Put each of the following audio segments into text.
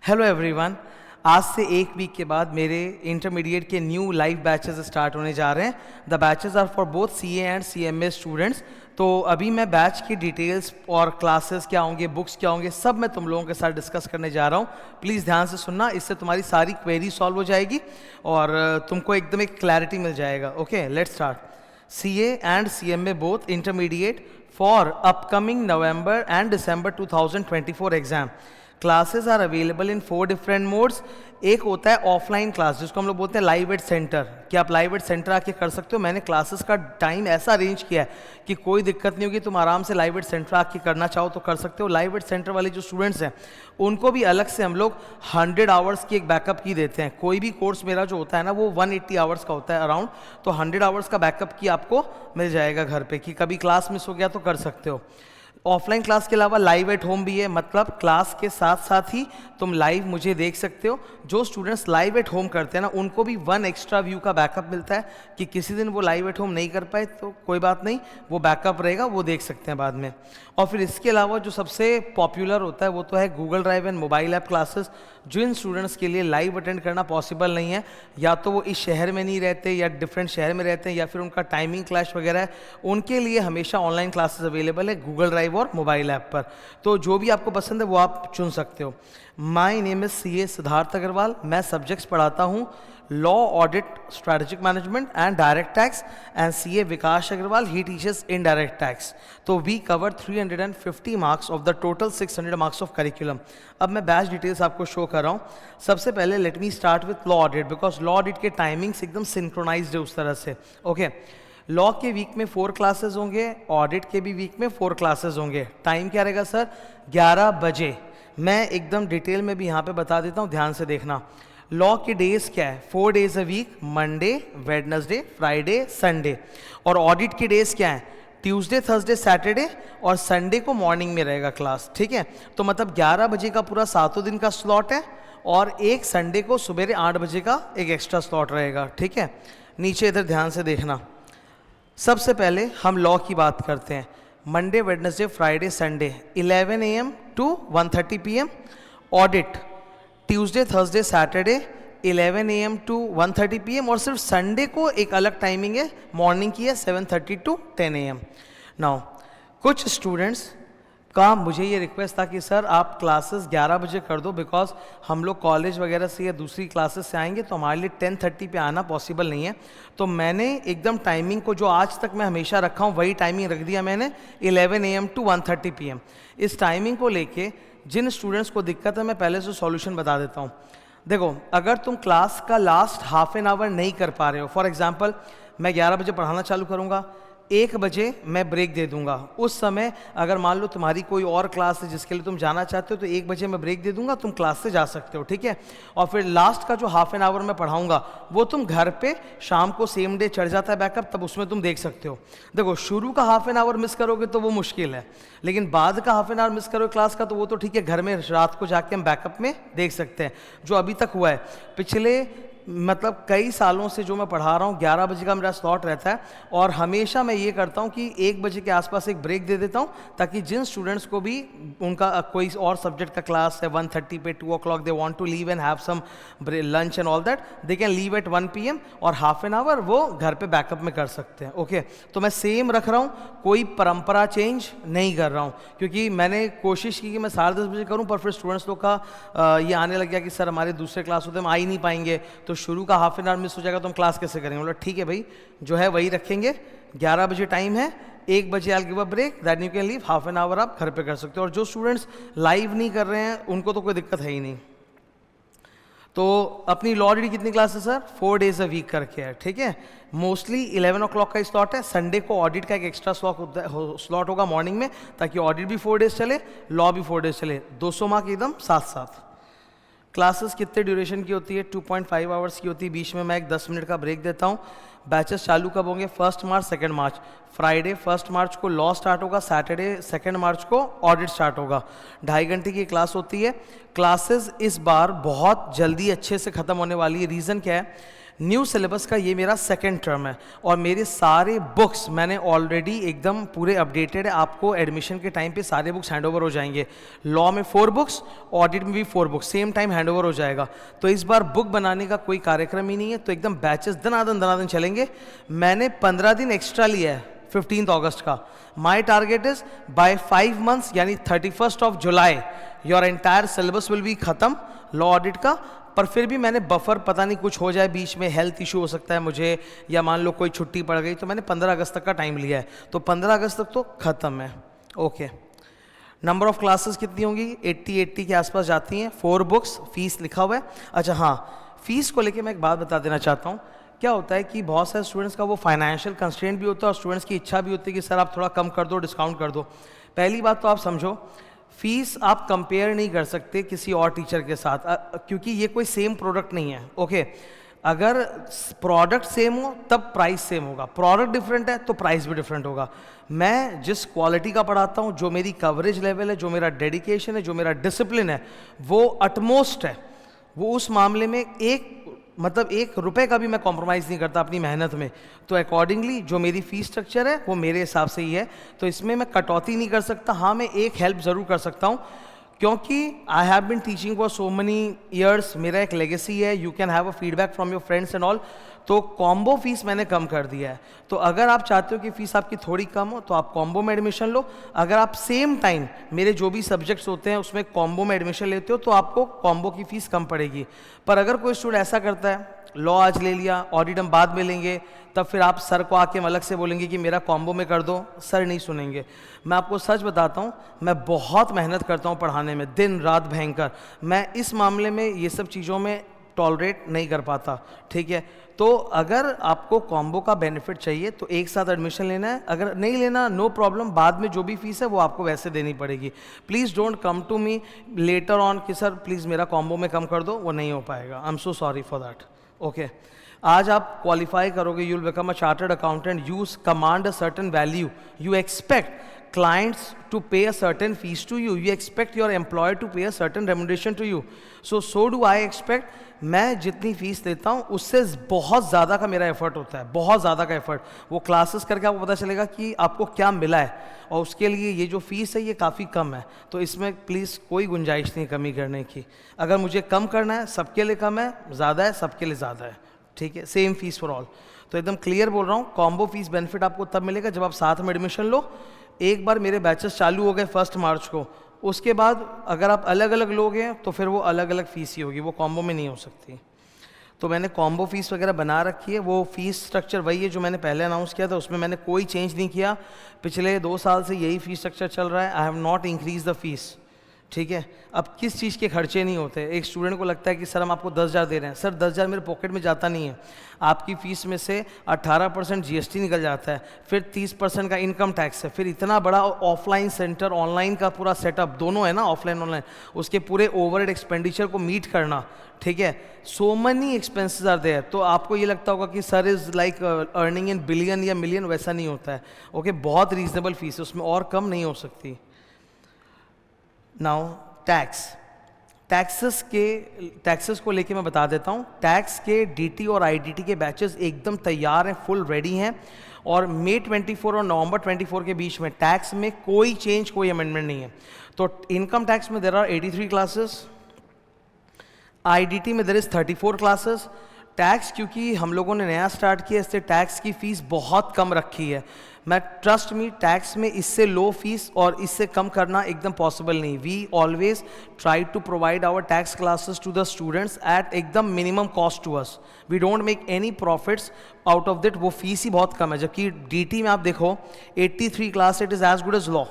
Hello everyone. आज से एक वीक के बाद मेरे इंटरमीडिएट के न्यू लाइव बैचेस स्टार्ट होने जा रहे हैं। The batches are for both CA and CMA students. तो अभी मैं बैच की डिटेल्स और क्लासेस क्या होंगे, बुक्स क्या होंगे, सब मैं तुम लोगों के साथ डिस्कस करने जा रहा हूँ। प्लीज़ ध्यान से सुनना, इससे तुम्हारी सारी क्वेरी सॉल्व हो जाएगी और तुमको एकदम एक क्लैरिटी मिल जाएगा। Okay, let's start. CA and CMA both intermediate for upcoming November and December 2024 exam. Classes are available in 4 different modes. एक होता है ऑफलाइन क्लास, जिसको हम लोग बोलते हैं लाइव एट सेंटर, कि आप लाइव एट सेंटर आके कर सकते हो। मैंने क्लासेस का टाइम ऐसा अरेंज किया है कि कोई दिक्कत नहीं होगी, तुम आराम से लाइव एट सेंटर आके करना चाहो तो कर सकते हो। लाइव एट सेंटर वाले जो स्टूडेंट्स हैं उनको भी अलग से हम लोग 100 आवर्स की एक बैकअप की देते हैं। कोई भी कोर्स मेरा जो होता है ना वो 180 आवर्स का होता है अराउंड, तो 100 आवर्स का बैकअप की आपको मिल जाएगा घर पे, कि कभी क्लास मिस हो गया तो कर सकते हो। ऑफलाइन क्लास के अलावा लाइव एट होम भी है, मतलब क्लास के साथ साथ ही तुम लाइव मुझे देख सकते हो। जो स्टूडेंट्स लाइव एट होम करते हैं ना उनको भी 1 एक्स्ट्रा व्यू का बैकअप मिलता है, कि किसी दिन वो लाइव एट होम नहीं कर पाए तो कोई बात नहीं, वो बैकअप रहेगा, वो देख सकते हैं बाद में। और फिर इसके अलावा जो सबसे पॉपुलर होता है वो तो है Google drive and mobile app classes. जिन स्टूडेंट्स के लिए लाइव अटेंड करना पॉसिबल नहीं है, या तो वो इस शहर में नहीं रहते या डिफरेंट शहर में रहते हैं, या फिर उनका टाइमिंग क्लैश वगैरह है, उनके लिए हमेशा ऑनलाइन क्लासेस अवेलेबल है गूगल ड्राइव और मोबाइल ऐप पर। तो जो भी आपको पसंद है वो आप चुन सकते हो। My name is CA Siddharth Agarwal. मैं सब्जेक्ट्स पढ़ाता हूँ law, audit, strategic management and direct tax, and CA Vikas Agarwal, he teaches indirect tax. तो we cover 350 marks of the total 600 marks of curriculum. अब मैं बैच डिटेल्स आपको शो कर रहा हूँ। सबसे पहले let me start with law audit, because law audit के टाइमिंग्स एकदम सिंक्रोनाइज्ड है उस तरह से। ओके, लॉ के वीक में 4 क्लासेस होंगे, ऑडिट के भी वीक में 4 क्लासेस होंगे। टाइम क्या रहेगा सर? 11 बजे। मैं एकदम डिटेल में भी यहाँ पे बता देता हूँ, ध्यान से देखना। लॉ के डेज क्या है? 4 days a week, Monday, Wednesday, Friday, Sunday. और ऑडिट के डेज क्या है? ट्यूसडे, थर्सडे, सैटरडे और संडे को मॉर्निंग में रहेगा क्लास। ठीक है, तो मतलब 11 बजे का पूरा 7 दिन का स्लॉट है, और एक संडे को सुबह 8 बजे का एक एक्स्ट्रा स्लॉट रहेगा। ठीक है, नीचे इधर ध्यान से देखना। सबसे पहले हम लॉ की बात करते हैं। Monday, Wednesday, Friday, Sunday 11 AM to 1:30 PM। Audit Tuesday, Thursday, Saturday 11 AM to 1:30 PM, और सिर्फ संडे को एक अलग टाइमिंग है, मॉर्निंग की है, 7:30 टू 10 AM। नाउ कुछ स्टूडेंट्स का मुझे ये रिक्वेस्ट था कि सर आप क्लासेस 11 बजे कर दो, बिकॉज हम लोग कॉलेज वगैरह से या दूसरी क्लासेस से आएंगे तो हमारे लिए 10:30 पे आना पॉसिबल नहीं है। तो मैंने एकदम टाइमिंग को जो आज तक मैं हमेशा रखा हूँ वही टाइमिंग रख दिया मैंने, 11 AM टू 1:30 PM। इस टाइमिंग को लेके जिन स्टूडेंट्स को दिक्कत है मैं पहले से सॉल्यूशन बता देता हूँ। देखो, अगर तुम क्लास का लास्ट हाफ एन आवर नहीं कर पा रहे हो, फॉर एग्जाम्पल मैं 11 बजे पढ़ाना चालू करूँगा, 1 बजे मैं ब्रेक दे दूंगा। उस समय अगर मान लो तुम्हारी कोई और क्लास है जिसके लिए तुम जाना चाहते हो तो 1 बजे मैं ब्रेक दे दूंगा, तुम क्लास से जा सकते हो। ठीक है, और फिर लास्ट का जो हाफ एन आवर मैं पढ़ाऊंगा वो तुम घर पे शाम को सेम डे चढ़ जाता है बैकअप, तब उसमें तुम देख सकते हो। देखो, शुरू का हाफ एन आवर मिस करोगे तो वो मुश्किल है, लेकिन बाद का हाफ एन आवर मिस करोगे क्लास का तो वो तो ठीक है, घर में रात को जाके हम बैकअप में देख सकते हैं। जो अभी तक हुआ है पिछले मतलब कई सालों से जो मैं पढ़ा रहा हूँ, 11 बजे का मेरा स्लॉट रहता है, और हमेशा मैं ये करता हूँ कि 1 बजे के आसपास एक ब्रेक दे देता हूँ, ताकि जिन स्टूडेंट्स को भी उनका कोई और सब्जेक्ट का क्लास है 1:30 पे, 2 o'clock they want to leave and have some lunch and all that, they can leave at 1 PM, और हाफ एन आवर वो घर पे बैकअप में कर सकते हैं। ओके, तो मैं सेम रख रहा हूँ, कोई परंपरा चेंज नहीं कर रहा हूँ, क्योंकि मैंने कोशिश की कि मैं 10:30 बजे करूँ, पर फिर स्टूडेंट्स लोग का ये आने लग गया कि सर हमारे दूसरे क्लास होते हैं, हम आ ही नहीं पाएंगे, तो शुरू का हाफ एन आवर मिस हो जाएगा तो हम क्लास कैसे करेंगे। बोला ठीक है भाई, जो है वही रखेंगे, 11 बजे टाइम है, 1 बजे I give a break, that you can leave, half an hour आप घर पे कर सकते हो। और जो स्टूडेंट्स लाइव नहीं कर रहे हैं उनको तो कोई दिक्कत है ही नहीं। तो अपनी लॉ ऑडिट कितनी क्लास है सर? 4 डेज अ वीक करके है। ठीक है, मोस्टली 11 o'clock का स्लॉट है, संडे को ऑडिट का एक एक्स्ट्रा स्लॉट होगा मॉर्निंग में, ताकि ऑडिट भी 4 डेज चले, लॉ भी 4 डेज चले, 200 मार्क एकदम साथ साथ। क्लासेस कितने ड्यूरेशन की होती है? 2.5 आवर्स की होती है, बीच में मैं एक 10 मिनट का ब्रेक देता हूँ। बैचेस चालू कब होंगे? 1 मार्च, 2 मार्च। फ्राइडे 1 मार्च को लॉ स्टार्ट होगा, सैटरडे 2 मार्च को ऑडिट स्टार्ट होगा। 2.5 घंटे की क्लास होती है। क्लासेस इस बार बहुत जल्दी अच्छे से ख़त्म होने वाली है। रीज़न क्या है? न्यू सिलेबस का ये मेरा सेकेंड टर्म है और मेरे सारे बुक्स मैंने ऑलरेडी एकदम पूरे अपडेटेड है। आपको एडमिशन के टाइम पे सारे बुक्स हैंडओवर हो जाएंगे। लॉ में 4 बुक्स, ऑडिट में भी 4 बुक्स, सेम टाइम हैंडओवर हो जाएगा। तो इस बार बुक बनाने का कोई कार्यक्रम ही नहीं है, तो एकदम बैचेस दनादन चलेंगे। मैंने 15 दिन एक्स्ट्रा लिया है 15 अगस्त का। My target is by 5 months यानी 31 of July your entire syllabus will be खत्म लॉ ऑडिट का। पर फिर भी मैंने बफर, पता नहीं कुछ हो जाए बीच में, हेल्थ इशू हो सकता है मुझे, या मान लो कोई छुट्टी पड़ गई, तो मैंने 15 अगस्त तक का टाइम लिया है। तो 15 अगस्त तक तो ख़त्म है। ओके, नंबर ऑफ क्लासेस कितनी होंगी? 80 के आसपास जाती हैं। 4 बुक्स, फीस लिखा हुआ है। अच्छा हाँ, फीस को लेके मैं एक बात बता देना चाहता हूँ। क्या होता है कि बहुत सारे स्टूडेंट्स का वो फाइनेंशियल कंस्ट्रेंट भी होता है और स्टूडेंट्स की इच्छा भी होती है कि सर आप थोड़ा कम कर दो, डिस्काउंट कर दो। पहली बात तो आप समझो, फीस आप कंपेयर नहीं कर सकते किसी और टीचर के साथ, क्योंकि ये कोई सेम प्रोडक्ट नहीं है। ओके, अगर प्रोडक्ट सेम हो तब प्राइस सेम होगा, प्रोडक्ट डिफरेंट है तो प्राइस भी डिफरेंट होगा। मैं जिस क्वालिटी का पढ़ाता हूँ, जो मेरी कवरेज लेवल है, जो मेरा डेडिकेशन है, जो मेरा डिसिप्लिन है, वो अटमोस्ट है। वो उस मामले में एक रुपए का भी मैं कॉम्प्रोमाइज़ नहीं करता अपनी मेहनत में। तो अकॉर्डिंगली जो मेरी फीस स्ट्रक्चर है वो मेरे हिसाब से ही है, तो इसमें मैं कटौती नहीं कर सकता। हाँ, मैं एक हेल्प ज़रूर कर सकता हूँ, क्योंकि I have been teaching for so money years, मेरा एक लेगेसी है। You can have a feedback from your friends and all. तो कॉम्बो फीस मैंने कम कर दिया है। तो अगर आप चाहते हो कि फ़ीस आपकी थोड़ी कम हो तो आप कॉम्बो में एडमिशन लो। अगर आप सेम टाइम मेरे जो भी सब्जेक्ट्स होते हैं उसमें कॉम्बो में एडमिशन लेते हो तो आपको कॉम्बो की फ़ीस कम पड़ेगी। पर अगर कोई स्टूडेंट ऐसा करता है, लॉ आज ले लिया, ऑडिट हम बाद में लेंगे, तब फिर आप सर को आके अलग से बोलेंगे कि मेरा कॉम्बो में कर दो, सर नहीं सुनेंगे। मैं आपको सच बताता हूँ, मैं बहुत मेहनत करता हूँ पढ़ाने में, दिन रात भयंकर। मैं इस मामले में ये सब चीज़ों में टॉलरेट नहीं कर पाता, ठीक है। तो अगर आपको कॉम्बो का बेनिफिट चाहिए तो एक साथ एडमिशन लेना है, अगर नहीं लेना नो प्रॉब्लम, बाद में जो भी फीस है वो आपको वैसे देनी पड़ेगी। Please don't come to me later on कि सर प्लीज़ मेरा कॉम्बो में कम कर दो, वो नहीं हो पाएगा। I am so sorry for that. Okay, आज आप क्वालिफाई करोगे, you will become a chartered accountant, you command a certain value, you expect clients to pay a certain fees to you, you expect your employer to pay a certain remuneration to you, so do I expect। मैं जितनी fees देता हूँ उससे बहुत ज़्यादा का मेरा effort होता है, बहुत ज़्यादा का एफर्ट। वो क्लासेस करके आपको पता चलेगा कि आपको क्या मिला है, और उसके लिए ये जो फीस है ये काफ़ी कम है। तो इसमें प्लीज़ कोई गुंजाइश नहीं कमी करने की। अगर मुझे कम करना है, सबके लिए कम है, ज़्यादा है सबके लिए ज़्यादा है, ठीक है, सेम फीस फॉर ऑल। तो एकदम क्लियर बोल रहा हूँ, कॉम्बो फीस बेनिफिट आपको तब मिलेगा जब आप साथ में एडमिशन लो। एक बार मेरे बैचेस चालू हो गए 1 मार्च को, उसके बाद अगर आप अलग अलग लोग हैं तो फिर वो अलग अलग फ़ीस ही होगी, वो कॉम्बो में नहीं हो सकती। तो मैंने कॉम्बो फीस वगैरह बना रखी है, वो फीस स्ट्रक्चर वही है जो मैंने पहले अनाउंस किया था, उसमें मैंने कोई चेंज नहीं किया। पिछले 2 साल से यही फीस स्ट्रक्चर चल रहा है। I have not increase the fees, ठीक है। अब किस चीज़ के खर्चे नहीं होते। एक स्टूडेंट को लगता है कि सर हम आपको 10,000 दे रहे हैं, सर 10,000 मेरे पॉकेट में जाता नहीं है। आपकी फ़ीस में से 18% जीएसटी निकल जाता है, फिर 30% का इनकम टैक्स है, फिर इतना बड़ा ऑफलाइन सेंटर, ऑनलाइन का पूरा सेटअप, दोनों है ना, ऑफलाइन ऑनलाइन, उसके पूरे ओवरहेड एक्सपेंडिचर को मीट करना, ठीक है। सो मनी एक्सपेंसेस आर देयर। तो आपको ये लगता होगा कि sir is like earning in billion या मिलियन, वैसा नहीं होता है। ओके, बहुत रीजनेबल फीस है, उसमें और कम नहीं हो सकती। नाउ टैक्सेस को लेके मैं बता देता हूँ। टैक्स के डीटी और आईडीटी के बैचेस एकदम तैयार हैं, फुल रेडी हैं, और मई 24 और नवंबर 24 के बीच में टैक्स में कोई चेंज, कोई अमेंडमेंट नहीं है। तो इनकम टैक्स में देयर आर 83 क्लासेस, आईडीटी में देयर इज 34 क्लासेस। टैक्स क्योंकि हम लोगों ने नया स्टार्ट किया, इससे टैक्स की फ़ीस बहुत कम रखी है। मैं ट्रस्ट मी, टैक्स में इससे लो फीस और इससे कम करना एकदम पॉसिबल नहीं। We always try to provide our tax classes to the students at एकदम minimum cost to us. We don't make any profits out of that. वो फीस ही बहुत कम है, जबकि डीटी में आप देखो 83 class, it is as good as law,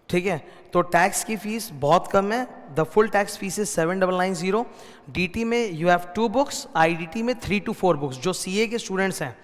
ठीक है। तो टैक्स की फीस बहुत कम है। The full tax fees is 7,990। DT में यू हैव 2 बुक्स, आईडीटी में 3 to 4 बुक्स। जो सीए के स्टूडेंट्स हैं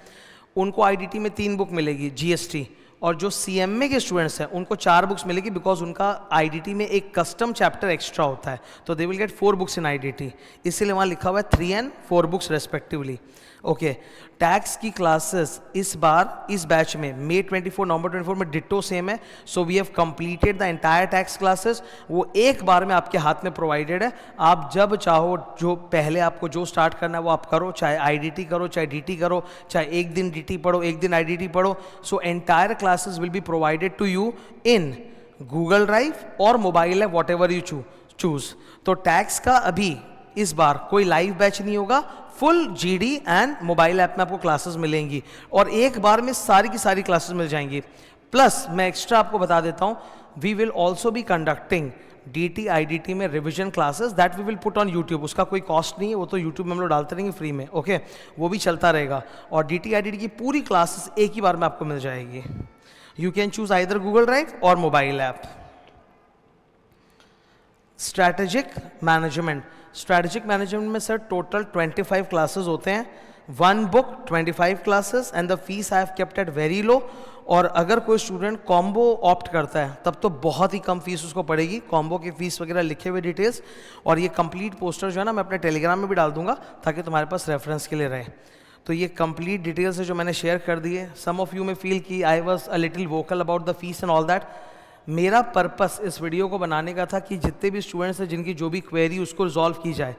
उनको आईडीटी में 3 बुक मिलेगी जीएसटी, और जो सीएमए के स्टूडेंट्स हैं उनको 4 बुक्स मिलेगी, बिकॉज उनका आईडीटी में एक कस्टम चैप्टर एक्स्ट्रा होता है, तो they will get 4 books in IDT. इसीलिए वहाँ लिखा हुआ है 3 and 4 books respectively. Okay, tax की क्लासेस इस बार इस बैच में May 24 नवंबर 24 में डिट्टो सेम है. So we have completed the entire tax classes. वो एक बार में आपके हाथ में प्रोवाइडेड है. आप जब चाहो, जो पहले आपको जो स्टार्ट करना है वो आप करो, चाहे आईडीटी करो, चाहे डीटी करो, चाहे एक दिन डीटी पढ़ो, एक दिन आईडीटी पढ़ो. So entire classes will be provided to you in Google drive और mobile app, whatever you choose. तो टैक्स का अभी इस बार कोई लाइव बैच नहीं होगा. Full GD and mobile app में आपको क्लासेस मिलेंगी और एक बार में सारी की सारी क्लासेस मिल जाएंगी. प्लस मैं एक्स्ट्रा आपको बता देता हूं, we will also be conducting DT IDT में revision classes that we will put on YouTube. उसका कोई कॉस्ट नहीं है, वो तो यूट्यूब में हम लोग डालते रहेंगे फ्री में. ओके, वो भी चलता रहेगा. और डीटी आईडीटी की पूरी क्लासेस एक ही बार में आपको मिल जाएगी. You can choose either Google drive और mobile app. Strategic management. Strategic management में सर टोटल 25 क्लासेस होते हैं. 1 book 25 classes and the fees I have kept at very low. और अगर कोई स्टूडेंट कॉम्बो ऑप्ट करता है तब तो बहुत ही कम फीस उसको पड़ेगी. कॉम्बो की फीस वगैरह लिखे हुए डिटेल्स और ये कंप्लीट पोस्टर जो है ना, मैं अपने टेलीग्राम में भी डाल दूंगा ताकि तुम्हारे पास रेफरेंस के लिए रहे. तो ये कंप्लीट डिटेल्स है जो मैंने शेयर कर दी है. सम ऑफ यू में फील कि I was a little vocal about the fees and all that. मेरा पर्पस इस वीडियो को बनाने का था कि जितने भी स्टूडेंट्स हैं जिनकी जो भी क्वेरी उसको रिजॉल्व की जाए.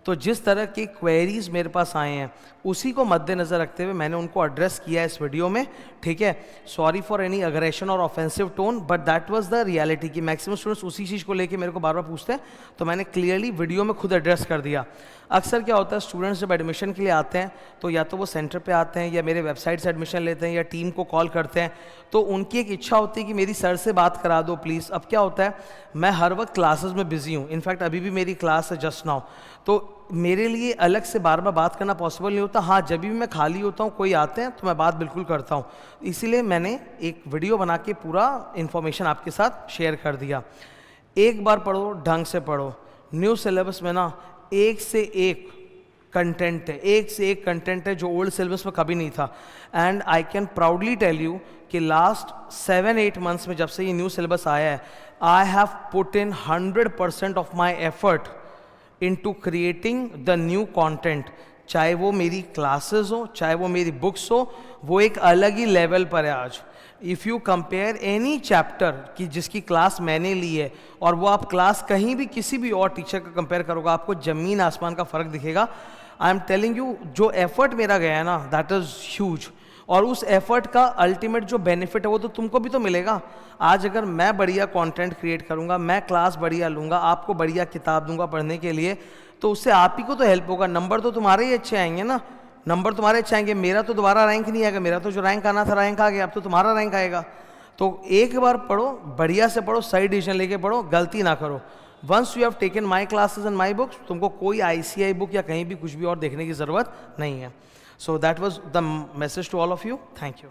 तो जिस तरह की क्वेरीज मेरे पास आए हैं उसी को मद्देनज़र रखते हुए मैंने उनको एड्रेस किया इस वीडियो में. ठीक है, सॉरी फॉर एनी अग्रेशन और offensive tone, but that was the reality कि मैक्सिमम स्टूडेंट्स उसी चीज़ को लेके मेरे को बार बार पूछते हैं. तो मैंने क्लियरली वीडियो में खुद एड्रेस कर दिया. अक्सर क्या होता है, स्टूडेंट्स जब एडमिशन के लिए आते हैं तो या तो वो सेंटर पे आते हैं या मेरे वेबसाइट से एडमिशन लेते हैं या टीम को कॉल करते हैं. तो उनकी एक इच्छा होती है कि मेरी सर से बात करा दो प्लीज़. अब क्या होता है, मैं हर वक्त क्लासेस में बिजी हूँ. इनफैक्ट अभी भी मेरी क्लास है जस्ट नाउ. तो मेरे लिए अलग से बार बार बात करना पॉसिबल नहीं होता. हाँ, जब भी मैं खाली होता हूँ, कोई आते हैं तो मैं बात बिल्कुल करता हूँ. इसीलिए मैंने एक वीडियो बना के पूरा इन्फॉर्मेशन आपके साथ शेयर कर दिया. एक बार पढ़ो, ढंग से पढ़ो. न्यू सिलेबस में ना एक से एक कंटेंट है, एक से एक कंटेंट है जो ओल्ड सिलेबस में कभी नहीं था. And I can proudly tell you कि लास्ट 7-8 मंथ्स में जब से ये न्यू सिलेबस आया है, I have put in 100% of my effort into creating the new content. चाहे वो मेरी क्लासेस हो, चाहे वो मेरी बुक्स हो, वो एक अलग ही लेवल पर है आज. If you compare any chapter की जिसकी क्लास मैंने ली है और वो आप क्लास कहीं भी किसी भी और टीचर का कंपेयर करोगे, आपको ज़मीन आसमान का फ़र्क दिखेगा. आई एम टेलिंग यू, जो एफर्ट मेरा गया है ना, दैट इज़ ह्यूज. और उस एफर्ट का अल्टीमेट जो बेनिफिट है वो तो तुमको भी तो मिलेगा. आज अगर मैं बढ़िया कंटेंट क्रिएट करूँगा, मैं क्लास बढ़िया लूँगा, आपको बढ़िया किताब दूंगा पढ़ने के लिए, तो उससे आप ही को तो हेल्प होगा. नंबर तो तुम्हारे ही अच्छे आएंगे ना, नंबर तुम्हारे अच्छे आएंगे. मेरा तो दोबारा रैंक नहीं आएगा, मेरा तो जो रैंक आना था रैंक आ गया, अब तो तुम्हारा रैंक आएगा. तो एक बार पढ़ो, बढ़िया से पढ़ो, सही डिसीजन लेके पढ़ो, गलती ना करो. Once you have taken my classes and my books, तुमको कोई ICI बुक या कहीं भी कुछ भी और देखने की ज़रूरत नहीं है. So that was the message to all of you. Thank you.